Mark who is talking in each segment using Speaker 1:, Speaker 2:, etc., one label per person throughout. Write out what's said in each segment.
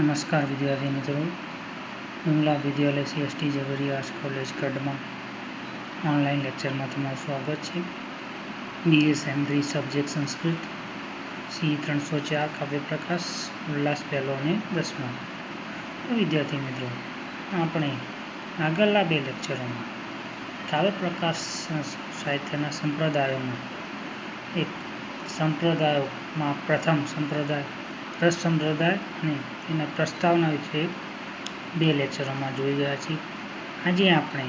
Speaker 1: नमस्कार विद्यार्थी मित्रों, विमला विद्यालय CST झवेरिया आर्ट्स कॉलेज गढ़ ऑनलाइन लेक्चर में तमारुं स्वागत है। BSM 3 सब्जेक्ट संस्कृत C 304 काव्य प्रकाश उल्लास पहलो ने 10मो। तो विद्यार्थी मित्रों, आपणे आगळना बे लेक्चरों में काव्य प्रकाश साहित्यना संप्रदायों में एक संप्रदायों में प्रथम संप्रदाय रस संप्रदाय ने तेना प्रस्तावना विषे बे लेक्चरों में जोई गया छे। आज आपणे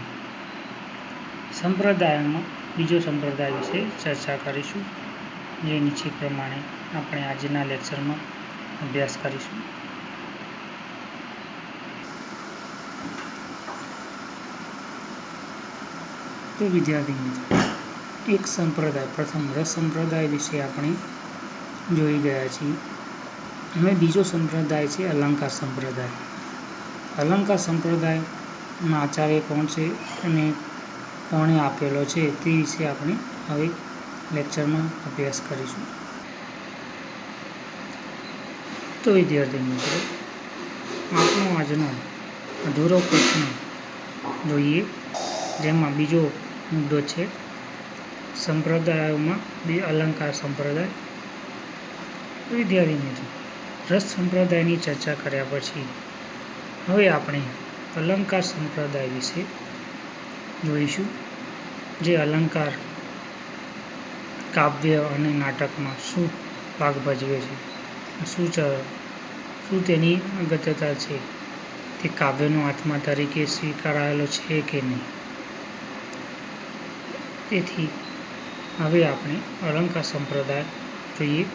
Speaker 1: संप्रदायों में बीजो संप्रदाय विषे चर्चा करीशुं, जे नीचे प्रमाणे आपणे आजना लेक्चर में अभ्यास करीशुं। तो विद्यार्थी मित्रों, एक संप्रदाय प्रथम रस संप्रदाय विषे आपणे जोई गया छे। हमें बीजो संप्रदाय है अलंकार संप्रदाय। अलंकार संप्रदाय में आचार्य कौन से अने कोणे आपेलो छे ते विषे आपणे हवे लेक्चर में अभ्यास करीशुं। तो विद्यार्थी मित्रों, आपणो आजनो अधूरो प्रश्न जोईए, जेमां बीजो मुद्दो छे संप्रदायों में अलंकार संप्रदाय। तो विद्यार्थी मित्रों, रस संप्रदाय चर्चा कर्या पछी हवे आपणे अलंकार संप्रदाय विषे जोईशुं, जे अलंकार काव्य अने नाटक में शुं भाग भजवे छे, शुं तेनी अगत्यता छे, ते काव्यनो आत्मा तरीके स्वीकारायेलो छे के नहीं। तेथी हवे आपणे अलंकार संप्रदाय जोईए।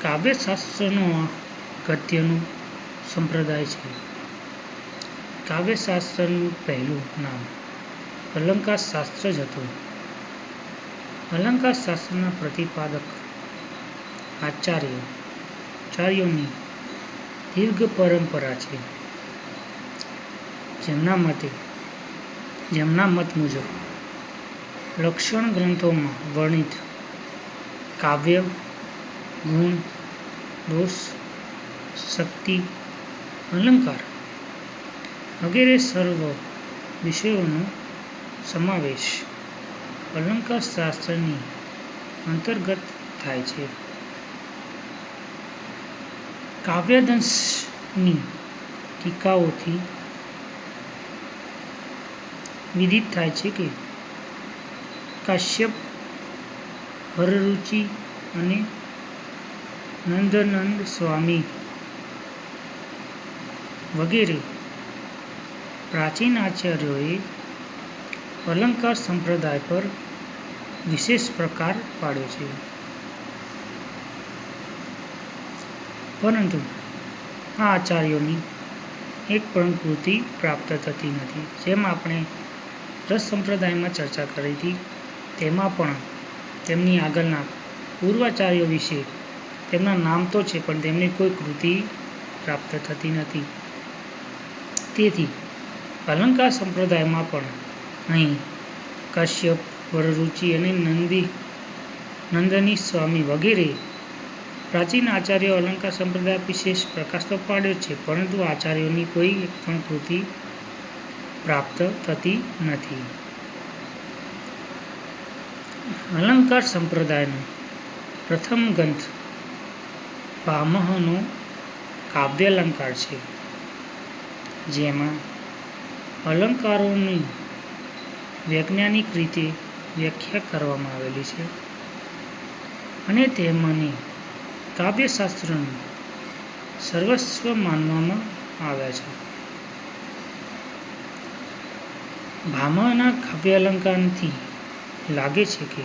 Speaker 1: काव्यशास्त्रनो अगत्यनुं संप्रदाय है। काव्यशास्त्रनुं पहलुं नाम अलंकार शास्त्र ज हतुं। अलंकार शास्त्रना प्रतिपादक आचार्योनी दीर्घ परंपरा है, जेमना मत मुजब लक्षण ग्रंथों में वर्णित काव्य गुण दोष शक्ति अलंकार वगैरह सर्व विषयों समावेश अलंकार शास्त्रनी अंतर्गत थाय छे। काव्यदंशनी टीकाओथी विदित थाय छे कि काश्यप हररुचि अने नंदनंद स्वामी वगैरह प्राचीन आचार्योए अलंकार संप्रदाय पर विशेष प्रकार पाड्यो छे, परंतु आ आचार्योनी एक पण कृति प्राप्त थती नथी। जेम आपणे रस संप्रदाय में चर्चा करी थी, तेमां पण तेमनी आगळना पूर्वाचार्यो विषे तेमना नाम तो छे, पण तेमनी कोई कृति प्राप्त थती नथी। तेथी अलंकार संप्रदाय में पण अहीं काश्यप वररुचि अने नंदनी स्वामी वगैरह प्राचीन आचार्यो अलंकार संप्रदाय विशेष प्रकाश तो पाड्यो छे, परंतु आचार्योनी कोई पण कृति प्राप्त थती नथी। अलंकार संप्रदायनो प्रथम ग्रंथ भामहनो काव्यालंकार छे, जेमां अलंकारोनी वैज्ञानिक रीते व्याख्या करवामां आवेली छे अने तेमने काव्यशास्त्रनुं सर्वस्व मानवामां आवे छे। भामहना काव्यालंकारथी लागे छे कि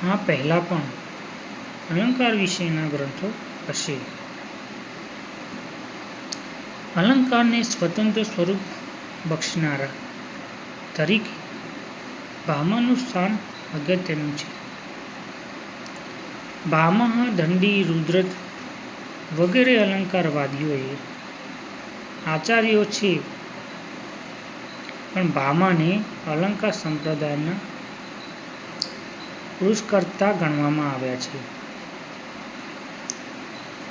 Speaker 1: आ पहला पण अलंकार विषयना ग्रंथो हशे। अलंकार ने स्वतंत्र स्वरूप बक्षनारा तरीके भामहनुं स्थान अगत्यनुं छे। भामह, दंडी, रुद्रट वगैरह अलंकारवादीओए आचार्यो छे, पण भामहने अलंकार संप्रदायना पुरुषकर्ता गणवामां आव्या छे।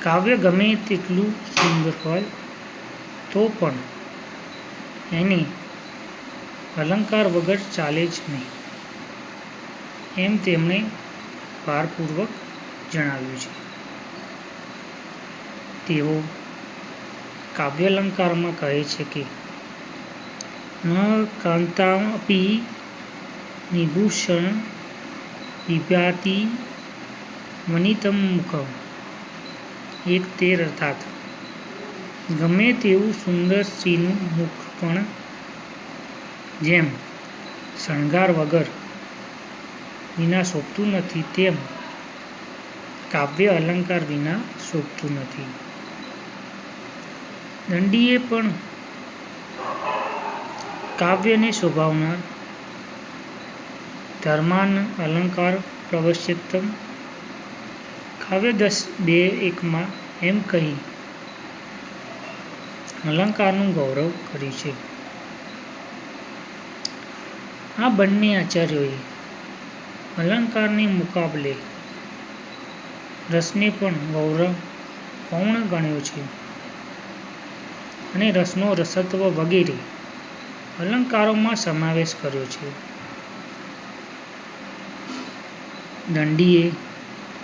Speaker 1: કાવ્ય ગમે તેટલું સુંદર હોય તો પણ એને અલંકાર વગર ચાલે જ નહીં, એમ તેમણે ભારપૂર્વક જણાવ્યું છે. તેઓ કાવ્યાલંકારમાં કહે છે કે ન કાંતાપી નિભૂષણ વિભાતિ વનિતમ મુખમ. 1:13 અર્થાત ગમે તેવું સુંદર સ્ત્રીનું મુખ પણ જેમ શણગાર વગર વિના શોભતું નથી, તેમ કાવ્ય અલંકાર વિના શોભતું નથી. દંડીએ પણ કાવ્યને શોભાવનાર ધર્માન અલંકાર પ્રવશ્યતમ કાવ્ય 10:2:1 એમ કહી અલંકારનું ગૌરવ કર્યું છે. આ બંને આચાર્યોએ અલંકારને મુકાબલે રસને પણ ગૌણ ગણ્યો છે અને રસનો રસત્વ વગેરે અલંકારોમાં સમાવેશ કર્યો છે. દંડીએ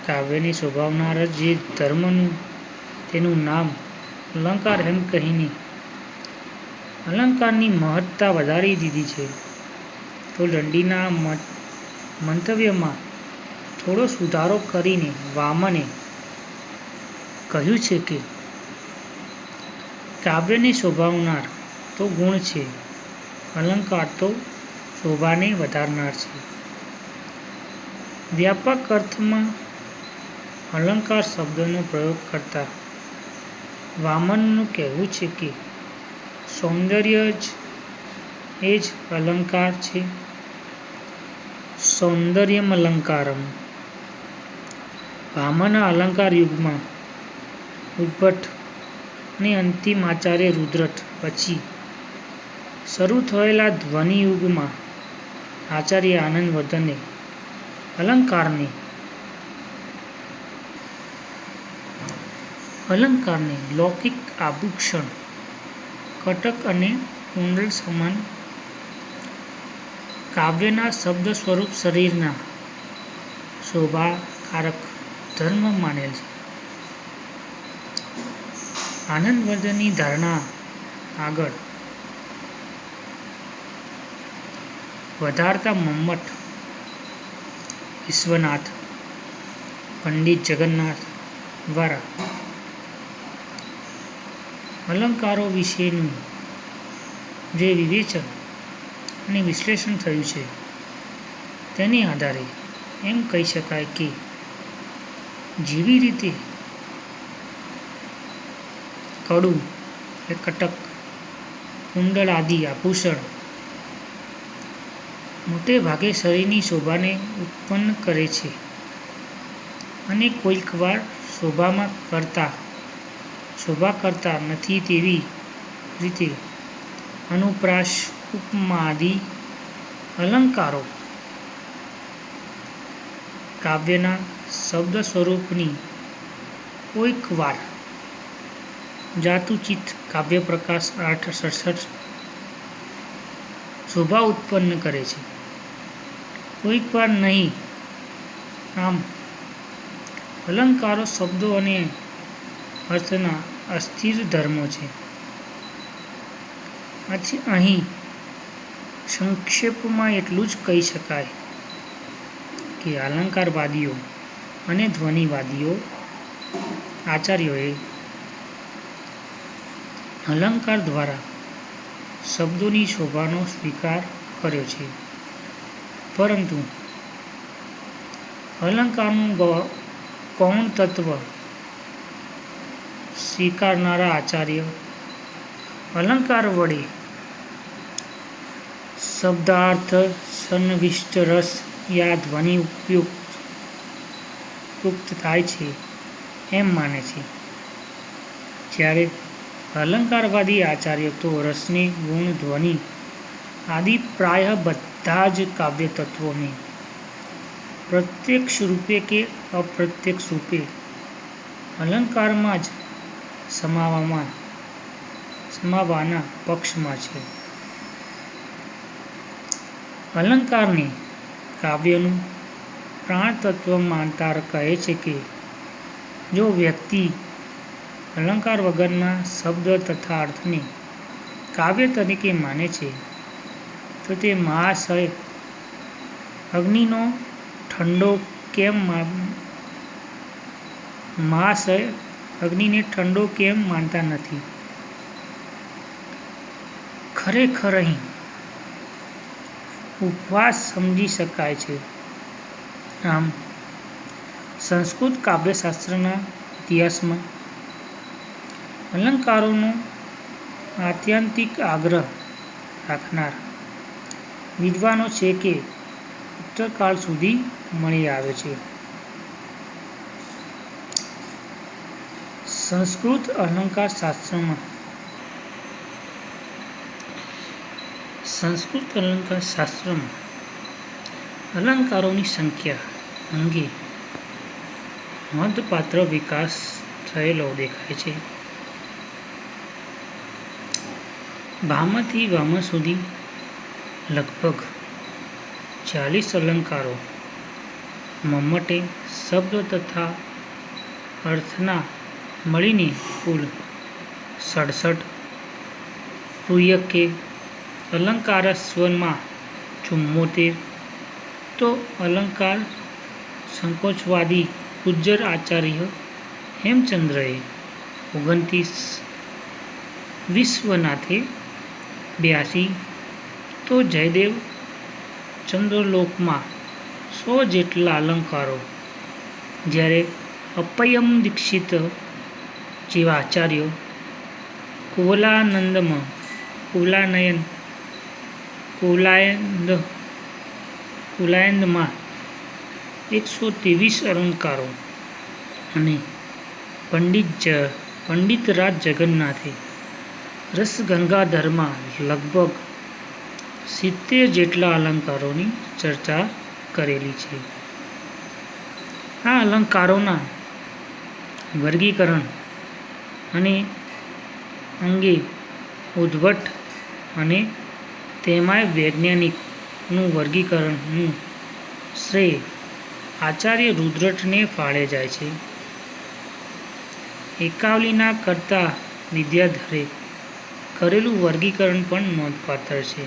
Speaker 1: કાવ્યને શોભાવનાર જે ધર્મનું તેનું નામ અલંકાર એમ કહીને અલંકારની મહત્તા વધારી દીધી છે. તો દંડીના મંતવ્યમાં થોડો સુધારો કરીને વામને કહ્યું છે કે કાવ્યને શોભાવનાર તો ગુણ છે, અલંકાર તો શોભાને વધારનાર છે. વ્યાપક અર્થમાં અલંકાર શબ્દનો પ્રયોગ કરતા વામનનું કહેવું છે કે સૌંદર્ય એ જ અલંકાર છે. સૌંદર્યમ અલંકારમ. વામન અલંકાર યુગમાં ઉદ્ભટ અને અંતિમ આચાર્ય રુદ્રટ પછી શરૂ થયેલા ધ્વનિ યુગમાં આચાર્ય આનંદવર્ધને અલંકારને લૌકિક આભૂષણ, કટક અને કુંડળ સમાન કાવ્યના શબ્દ સ્વરૂપ શરીરના શોભાકારક ધર્મ માનેલ છે. આનંદવર્ધનની ધારણા આગળ વધારતા મમ્મટ વિશ્વનાથ પંડિત જગન્નાથ દ્વારા અલંકારો વિશેનું જે વિવેચન અને વિશ્લેષણ થયું છે તેને આધારે એમ કહી શકાય કે જેવી રીતે કડું કટક, કુંડળ આદિ આભૂષણ મોટે ભાગે શરીરની શોભાને ઉત્પન્ન કરે છે અને કોઈક વાર શોભા કરતા નથી, તેવી રીતે અનુપ્રાસ, ઉપમા આદિ અલંકારો કાવ્યના શબ્દ સ્વરૂપની કોઈક વાર જાતુચિત કાવ્ય પ્રકાશ 8:67 શોભા ઉત્પન્ન કરે છે, કોઈક વાર નહીં. આમ અલંકારો શબ્દો અને અર્થના અસ્થિર ધર્મો છે. અહીં સંક્ષેપમાં એટલું જ કહી શકાય કે અલંકારવાદીઓ અને ધ્વનિવાદીઓ આચાર્યોએ અલંકાર દ્વારા શબ્દોની શોભાનો સ્વીકાર કર્યો છે, પરંતુ અલંકારનું ગૌણ તત્વ સ્વીકારનારા આચાર્ય અલંકાર વડે શબ્દાર્થ સન્નિવિષ્ટ રસ યા ધ્વનિ ઉપયુક્ત થાય છે એમ માને છે, જ્યારે અલંકારવાદી આચાર્ય તો રસને, ગુણ, ધ્વનિ આદિ પ્રાય બધા જ કાવ્ય તત્વોને પ્રત્યક્ષ રૂપે કે અપ્રત્યક્ષ રૂપે અલંકારમાં જ સમાવાના પક્ષમાં છે. અલંકારને કાવ્યનું પ્રાણતત્વ માનતા કહે છે કે જો વ્યક્તિ અલંકાર વગરના શબ્દ તથા અર્થને કાવ્ય તરીકે માને છે તો તે મહાશય અગ્નિને ઠંડો કેમ માનતા નથી? ખરેખર અહીં ઉપવાસ સમજી શકાય છે. આમ સંસ્કૃત કાવ્યશાસ્ત્રના ઇતિહાસમાં અલંકારોનો આત્યંતિક આગ્રહ રાખનાર વિદ્વાનો છે કે ઉત્તરકાળ સુધી મળી આવે છે. સંસ્કૃત અલંકાર શાસ્ત્રમાં અલંકારોની સંખ્યા અંગે નોંધપાત્ર વિકાસ થયેલો દેખાય છે. ભામથી વામન સુધી લગભગ 40 અલંકારો મમ્મટે શબ્દ તથા અર્થના મળીને કુલ 67, રૂયકે અલંકારસ્વરમાં 74, તો અલંકાર સંકોચવાદી ગુજ્જર આચાર્ય હેમચંદ્રએ 29, વિશ્વનાથે 82, તો જયદેવ ચંદ્રલોકમાં 100 જેટલા અલંકારો, જ્યારે અપ્પયમ દીક્ષિત જેવા આચાર્યો કુલાયંદમાં 123 અલંકારો અને પંડિતરાજ જગન્નાથે રસગંગાધરમાં લગભગ 70 જેટલા અલંકારોની ચર્ચા કરેલી છે. આ અલંકારોના વર્ગીકરણ અને અંગે ઉદ્ભટ અને તેમાંય વૈજ્ઞાનિકનું વર્ગીકરણનું શ્રેય આચાર્ય રુદ્રટને ફાળે જાય છે. એકાવલીના કર્તા વિદ્યાધરે કરેલું વર્ગીકરણ પણ નોંધપાત્ર છે.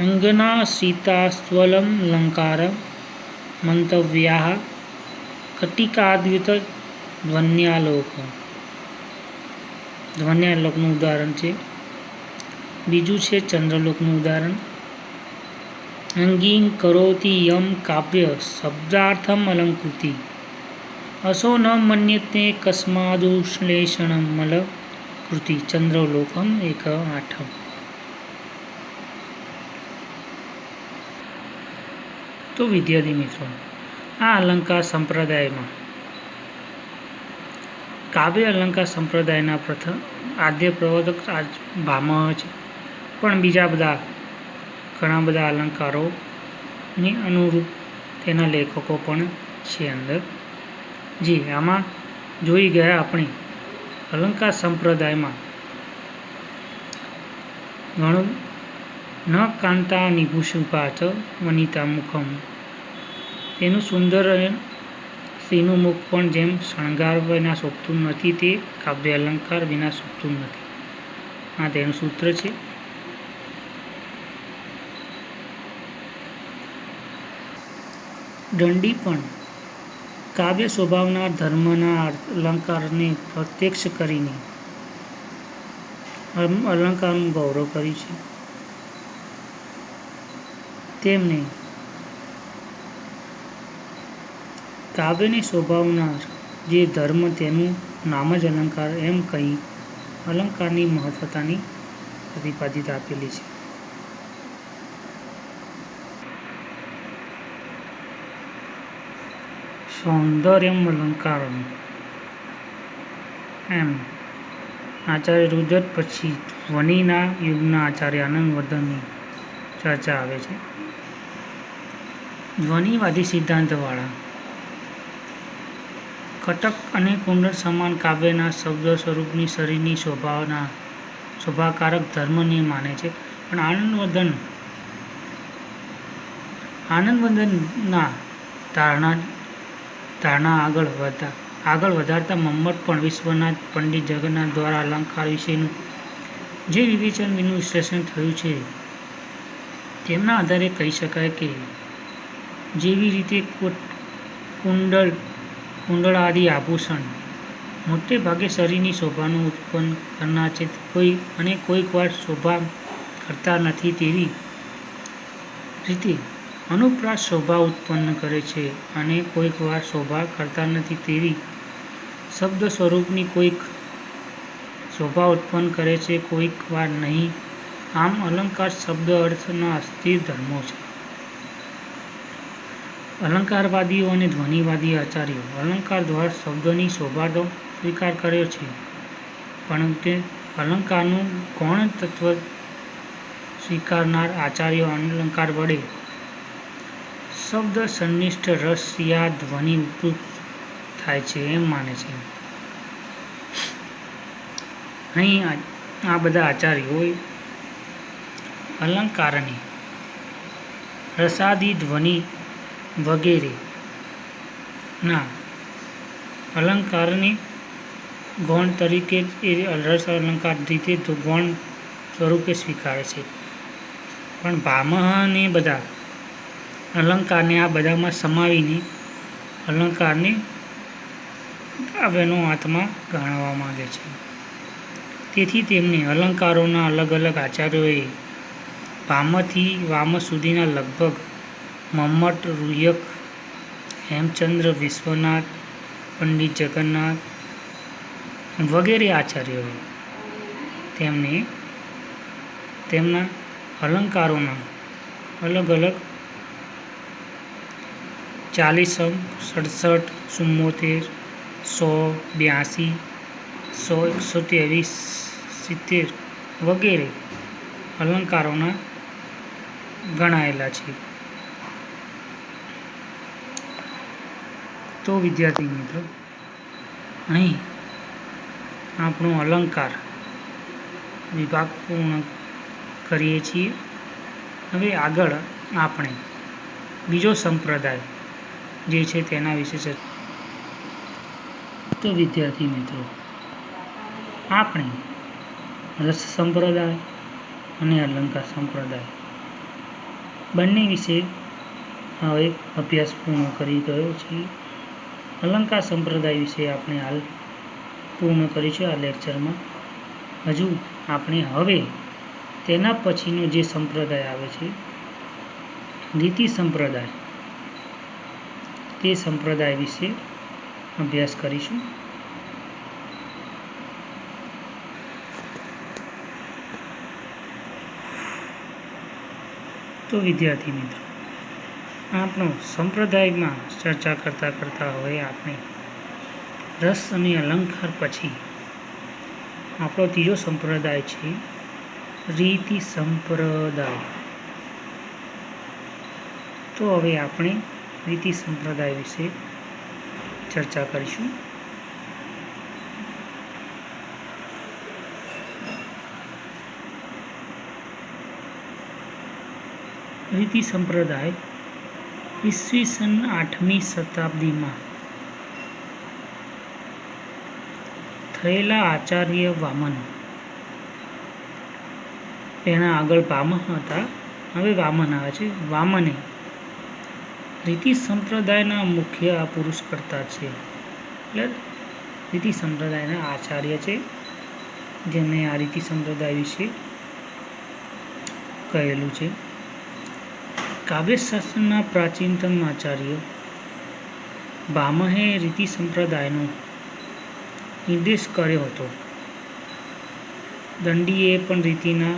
Speaker 1: અંગના સીતા સ્વલમ લંકાર મંતવ્યા કટિકાદ્યુત ધ્વન્યાલોકનું ઉદાહરણ છે. બીજું છે ચંદ્રલોકનું ઉદાહરણ. અંગીં કરોતિ યમ કાવ્ય શબ્દાર્થમ અલંકૃતિ અસો ન મન્યતે કસ્માદુશ્લેષણમલ કૃતિ ચંદ્રલોકમ 1:8. તો વિદ્યાર્થી મિત્રો, આ અલંકાર સંપ્રદાયમાં કાવ્ય અલંકાર સંપ્રદાયના આદ્ય પ્રવર્તક ભામહ છે, પણ બીજા ઘણા બધા અલંકારોને અનુરૂપ તેના લેખકો પણ છે અંદર. જે આમાં જોઈ ગયા આપણે અલંકાર સંપ્રદાયમાં ઘણું ન કાંતા નિભુષુકા ચ વનિતા મુખમ, તેનું સુંદર અને સ્ત્રીનું મુખ પણ જેમ શણગાર વિના શોભતું નથી, તે કાવ્ય અલંકાર વિના શોભતું નથી. આ તેનું સૂત્ર છે. દંડી પણ કાવ્ય શોભાવનાર ધર્મના અલંકારને પ્રત્યક્ષ કરીને અલંકારનું ગૌરવ કર્યું છે. તેમને કાવ્યને શોભાવનાર જે ધર્મ તેનું નામ જ અલંકાર એમ કહી અલંકારની મહત્વતાની પ્રતિપાદિત આપેલી છે. સૌંદર્યમ અલંકારમ એમ આચાર્ય રુદ્રટ પછી ધ્વનિના યુગના આચાર્ય આનંદવર્ધનની ચર્ચા આવે છે. ધ્વનિવાદી સિદ્ધાંતવાળા કટક અને કુંડળ સમાન કાવ્યના શબ્દ સ્વરૂપની શરીરની શોભાકારક ધર્મને માને છે. પણ આનંદવર્ધનના ધારણા આગળ વધારતા મમ્મટ પણ વિશ્વનાથ પંડિત જગન્નાથ દ્વારા અલંકાર વિશેનું જે વિવેચન વિશ્લેષણ થયું છે તેમના આધારે કહી શકાય કે જેવી રીતે કુંડળ આદિ આભૂષણ મોટે ભાગે શરીરની શોભાનું ઉત્પન્ન કરનાર છે અને કોઈક વાર શોભા કરતા નથી, તેવી રીતે અનુપ્રાસ શોભા ઉત્પન્ન કરે છે અને કોઈક વાર શોભા કરતા નથી તેવી શબ્દ સ્વરૂપની કોઈક શોભા ઉત્પન્ન કરે છે, કોઈક વાર નહીં. આમ અલંકાર શબ્દ અર્થના અસ્થિર ધર્મો છે. અલંકારવાદીઓ અને ધ્વનિવાદી આચાર્યો અલંકાર દ્વારા શબ્દની શોભાનો સ્વીકાર કર્યો છે, પરંતુ અલંકારનું ગૌણ તત્વ સ્વીકારનાર આચાર્યો અલંકાર વડે શબ્દ સન્નિષ્ઠ રસ યા ધ્વનિ ઉત્પન્ન થાય છે એમ માને છે. અહીં આ બધા આચાર્યોએ અલંકારને રસાદી ધ્વનિ વગેરે ના અલંકારને ગૌણ તરીકે રસ અલંકાર રીતે ગૌણ સ્વરૂપે સ્વીકારે છે. પણ ભામહને બધા અલંકારને આ બધામાં સમાવીને અલંકારને કાવ્યનો આત્મા ગણવા માંગે છે. તેથી તેમને અલંકારોના અલગ અલગ આચાર્યોએ ભામહથી વામ સુધીના લગભગ મમ્મટ, રૂયક, હેમચંદ્ર, વિશ્વનાથ પંડિત જગન્નાથ વગેરે આચાર્યોએ તેમના અલંકારોના અલગ અલગ 40, 67, 74, 100, 82, 100, 123, 70 વગેરે અલંકારોના ગણાયેલા છે. તો વિદ્યાર્થી મિત્રો, અહીં આપણો અલંકાર વિભાગ પૂર્ણ કરીએ છીએ. હવે આગળ આપણે બીજો સંપ્રદાય જે છે તેના વિશે તો વિદ્યાર્થી મિત્રો, આપણે રસ સંપ્રદાય અને અલંકાર સંપ્રદાય બંને વિશે હવે અભ્યાસ પૂર્ણ કરી ગયો છીએ. અલંકાર સંપ્રદાય વિશે આપણે હાલ પૂર્ણ કરીશું આ લેક્ચરમાં. હજુ આપણે હવે તેના પછીનો જે સંપ્રદાય આવે છે રીતિ સંપ્રદાય, તે સંપ્રદાય વિશે અભ્યાસ કરીશું. તો વિદ્યાર્થી મિત્રો, આપણો સંપ્રદાયમાં ચર્ચા કરતા હવે આપણે રસ અને અલંકાર પછી આપણો ત્રીજો સંપ્રદાય છે રીતિ સંપ્રદાય. તો હવે આપણે રીતિ સંપ્રદાય વિશે ચર્ચા કરીશું. રીતિ સંપ્રદાય ઈસવીસન 8મી શતાબ્દીમાં થયેલા આચાર્ય વામન, એના આગળ ભામહ હતા, હવે વામન આવે છે. વામને રીતિ સંપ્રદાયના મુખ્ય પુરુષ કરતા છે, એટલે રીતિ સંપ્રદાયના આચાર્ય છે, જેમને આ રીતિ સંપ્રદાય વિશે કહેલું છે. કાવ્યશાસ્ત્રના પ્રાચીનતમ આચાર્ય ભામહે રીતિ સંપ્રદાયનો નિર્દેશ કર્યો હતો. દંડીએ પણ રીતિના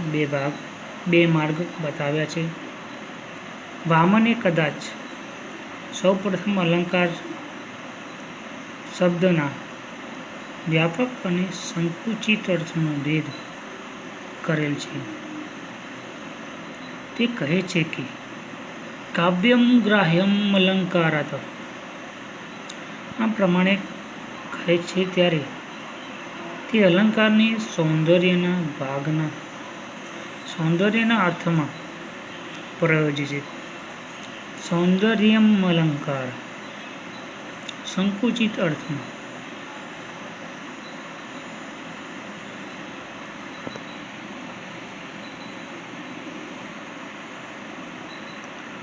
Speaker 1: બે માર્ગ બતાવ્યા છે. વામને કદાચ સૌપ્રથમ અલંકાર શબ્દના વ્યાપક અને સંકુચિત અર્થનો ભેદ કરેલ છે. તે કહે છે કે કાવ્યમ ગ્રાહ્યમ અલંકારાત આ પ્રમાણે કહે છે ત્યારે તે અલંકારને સૌંદર્યના અર્થમાં પ્રયોજે છે. સૌંદર્યમ અલંકાર સંકુચિત અર્થમાં.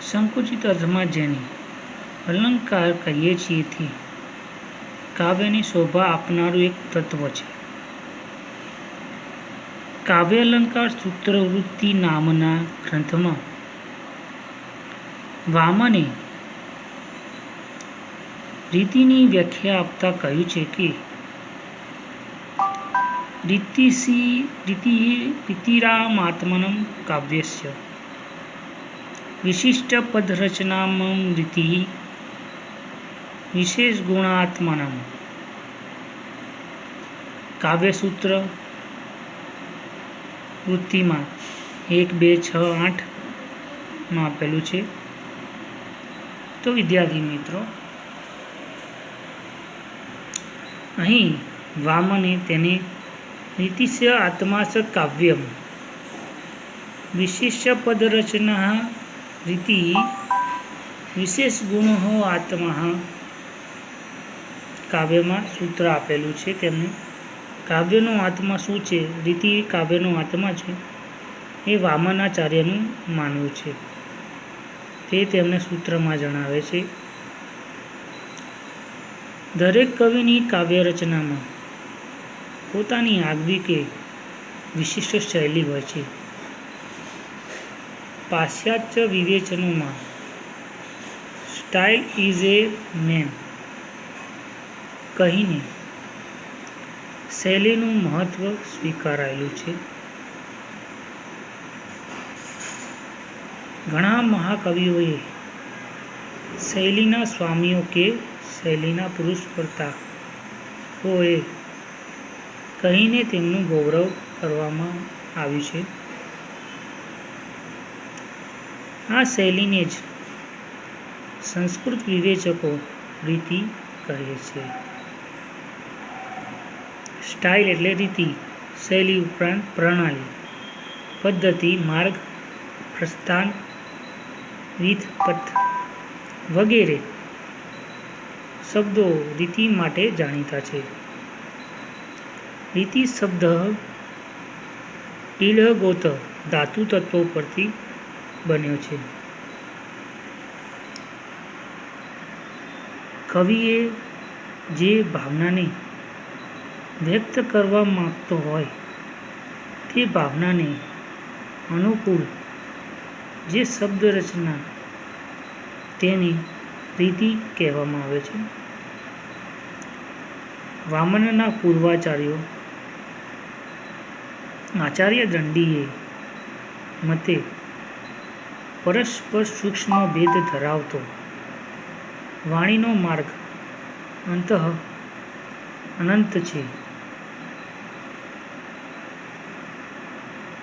Speaker 1: સંકુચિત અર્થમાં જેને અલંકાર કહીએ છીએ તે કાવ્યની શોભા આપનારું એક તત્વ છે. કાવ્ય અલંકાર સૂત્રવૃત્તિ નામના ગ્રંથમાં વામને રીતિની વ્યાખ્યા આપતા કહ્યું છે કે રીતિરામાત્મનમ કાવ્યસ્ય વિશિષ્ટ પદરચનામ રીતિ વિશેષ ગુણાત્મનમ. કાવ્યસૂત્ર વૃત્તિમાં 1, 2, 6, 8 માં આપેલું છે. તો વિદ્યાર્થી મિત્રો, અહીં વામને તેને રીતિસ્ય આત્માસ કાવ્યમ વિશિષ્ય પદરચના રીતિ વિશેષ ગુણો આત્મા કાવ્યમાં સૂત્ર આપેલું છે. તેમને કાવ્યનો આત્મા શું છે, રીતિ કાવ્યનો આત્મા છે, એ વામનાચાર્યનું માનવું છે. તે તેમને સૂત્રમાં જણાવે છે. દરેક કવિની કાવ્ય રચનામાં પોતાની આગવી કે વિશિષ્ટ શૈલી હોય છે. પાશ્ચાત્ય વિવેચનોમાં સ્ટાઇલ ઇઝ એ મેન કહીને શૈલીનું મહત્વ સ્વીકારાયેલું છે. ઘણા મહાકવિઓએ શૈલીના સ્વામીઓ કે શૈલીના પુરુષકર્તા હોય કહીને તેમનું ગૌરવ કરવામાં આવ્યું છે. આ શૈલીને જ સંસ્કૃત વિવેચકો રીતિ કહે છે. સ્ટાઇલ એટલે રીતિ, શૈલી ઉપરાંત પ્રણાલી, પદ્ધતિ, માર્ગ, પ્રસ્થાન, વિધ, પથ વગેરે શબ્દો રીતિ માટે જાણીતા છે. રીતિ શબ્દ ઈળગોત ધાતુ તત્વો પરથી બન્યો છે. કવિએ જે ભાવનાને વ્યક્ત કરવા માંગતો હોય તે ભાવનાને અનુકૂળ જે શબ્દ રચના તેની રીતિ કહેવામાં આવે છે. વામનના પૂર્વાચાર્યો આચાર્ય દંડીએ મતે પરસ્પર સૂક્ષ્મ ભેદ ધરાવતો વાણીનો માર્ગ અંતઃ અનંત છે.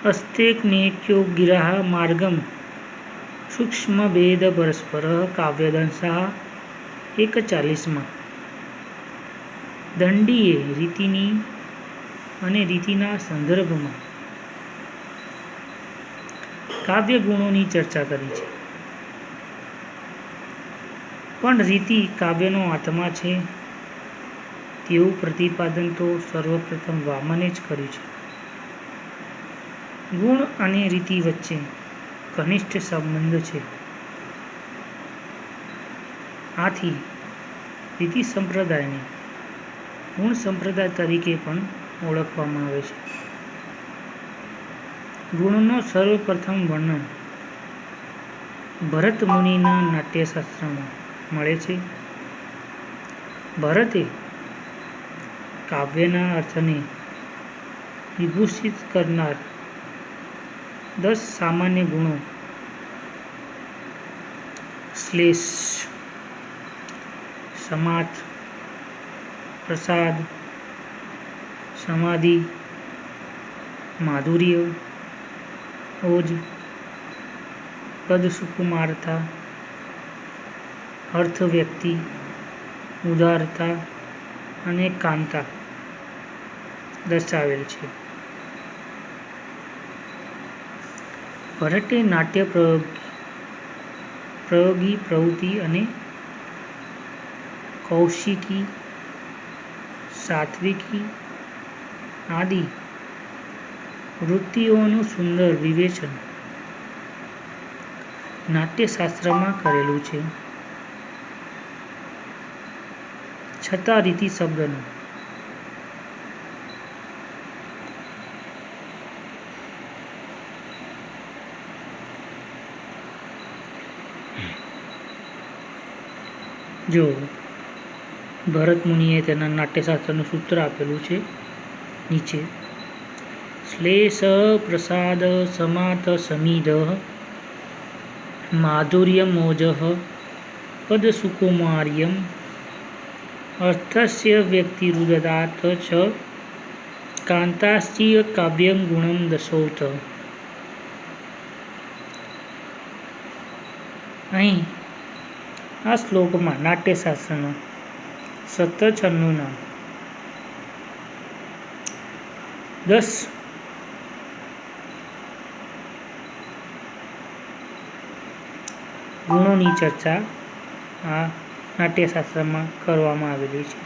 Speaker 1: અસ્તેક્નેક્યો ગિરા માર્ગમ સૂક્ષ્મ ભેદ પરસ્પર કાવ્યદંશા 41 દંડીએ રીતિની અને રીતિના સંદર્ભમાં કાવ્ય ગુણોની ચર્ચા કરી છે. પણ રીતિ કાવ્યનો આત્મા છે તેવું પ્રતિપાદન તો સર્વપ્રથમ વામને જ કર્યું છે. ગુણ અને રીતિ વચ્ચે ઘનિષ્ઠ સંબંધ છે. આથી રીતિ સંપ્રદાયને ગુણ સંપ્રદાય તરીકે પણ ઓળખવામાં આવે છે. ગુણનો સર્વપ્રથમ વર્ણન ભરત મુનિના નાટ્યશાસ્ત્રમાં મળે છે. ભરતે કાવ્યના અર્થને વિભૂષિત કરનાર 10 સામાન્ય ગુણો શ્લેષ, સમાથ, પ્રસાદ, સમાધિ, માધુર્ય, ઓજ, પદ સુકુમારતા, અર્થ, વ્યક્તિ, ઉદારતા અને કાંતા દર્શાવેલ છે. ભરતે નાટ્ય પ્રયોગી પ્રવૃત્તિ અને કૌશિકી, સાત્વિકી આદિ વૃત્તિઓનું સુંદર વિવેચન નાટ્યશાસ્ત્રમાં કરેલું છે. છતાં રીતિ શબ્દનો જો ભરત મુનિએ તેના નાટ્યશાસ્ત્રનું સૂત્ર આપેલું છે નીચે. શ્લેષ પ્રસાદ સમાત સમિધ માધુર્યમોજ પદસુકુમાર્યમ અર્થસ્ય વ્યક્તિરુદદાત ચ કાંતાશ્ચિય કાવ્યમ ગુણમ દશૌત. અહીં આ શ્લોકમાં નાટ્યશાસ્ત્રના 17 છંદોના 10 ગુણોની ચર્ચા આ નાટ્યશાસ્ત્રમાં કરવામાં આવેલી છે.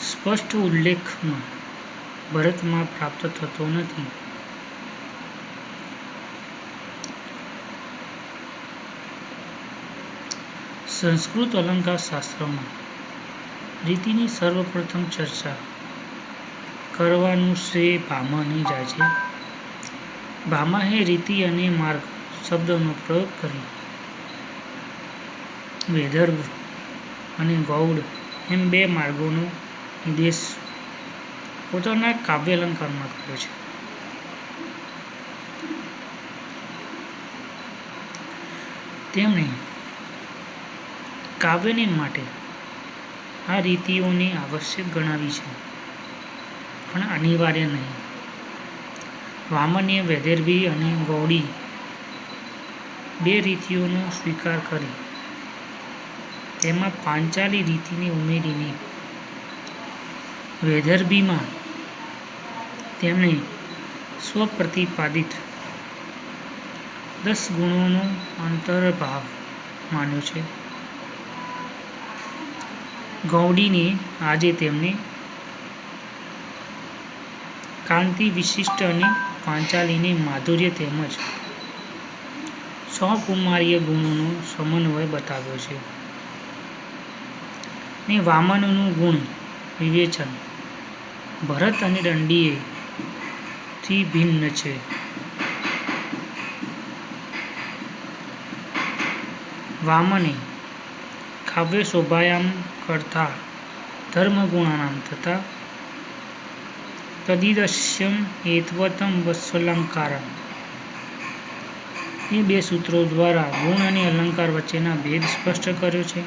Speaker 1: સ્પષ્ટ ઉલ્લેખમાં ભરતમાં પ્રાપ્ત થતો નથી. સંસ્કૃત અલંકાર શાસ્ત્રમાં રીતિની સર્વપ્રથમ ચર્ચા કરવાનું શ્રેય ભામાને જાય છે. ભામાએ રીતિ અને માર્ગ શબ્દનો પ્રયોગ કરી વૈદર્ભ અને ગૌડ એમ 2 માર્ગોનો નિર્દેશ પોતાના કાવ્યાલંકારમાં કર્યો છે. તેમણે કાવ્યને માટે આ રીતિઓને આવશ્યક ગણાવી છે, પણ અનિવાર્ય નહીં. વામને વૈદર્ભી અને ગૌડી 2 રીતિઓનો સ્વીકાર કરી તેમાં પાંચાલી રીતિને ઉમેરીને વૈદર્ભીમાં તેમણે સ્વપ્રતિપાદિત 10 ગુણોનો અંતર્ભાવ માન્યો છે. ગૌડીને આજે તેમને કાંતિ વિશિષ્ટ અને પાંચાલીને માધુર્ય તેમજ સૌકુમાર્ય ગુણોનો સમન્વય બતાવ્યો છે. ને વામનનું ગુણ વિવેચન ભરત અને દંડીએ થી ભિન્ન છે. વામને કાવ્ય શોભાયામ કરતા ધર્મગુણાનામ તથા તદિદસ્યમ એત્વતમ વત્સલંકારમ એ 2 સૂત્રો દ્વારા ગુણ અને અલંકાર વચ્ચેના ભેદ સ્પષ્ટ કર્યો છે.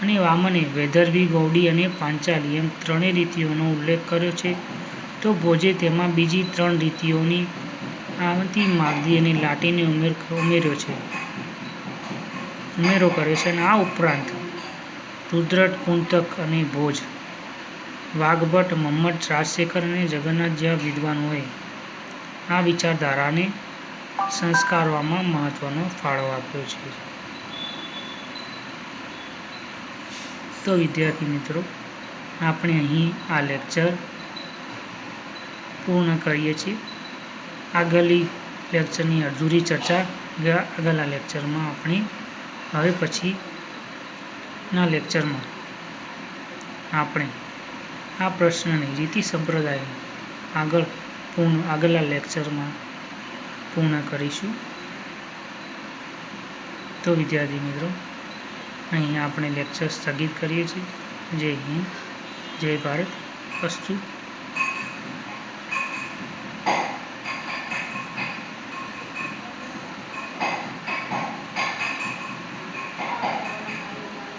Speaker 1: અને વામને વૈદર્ભી, ગૌડી અને પાંચાલી એમ 3 રીતિઓનો ઉલ્લેખ કર્યો છે, તો ભોજે તેમાં બીજી 3 રીતિઓની આવતી, માગધી અને લાટીને ઉમેરો કર્યો છે. અને આ ઉપરાંત રુદ્રટ, કુંતક અને ભોજ, વાઘભટ્ટ, મમ્મટ, રાજશેખર અને જગન્નાથ જેવા વિદ્વાનોએ આ વિચારધારાને સંસ્કારવામાં મહત્વનો ફાળો આપ્યો છે. તો વિદ્યાર્થી મિત્રો, આપણે અહીં આ લેક્ચર પૂર્ણ કરીએ છીએ. આગળની લેક્ચરની અધૂરી ચર્ચા આગળના લેક્ચરમાં આપણે હવે પછીના લેક્ચરમાં આપણે આ પ્રશ્નની રીતિ સંપ્રદાય આગળના લેક્ચરમાં પૂર્ણ કરીશું. તો વિદ્યાર્થી મિત્રો, અહીં આપણે લેક્ચર સ્થગિત કરીએ છીએ. જય હિન્દ, જય ભારત, અસ્તુ.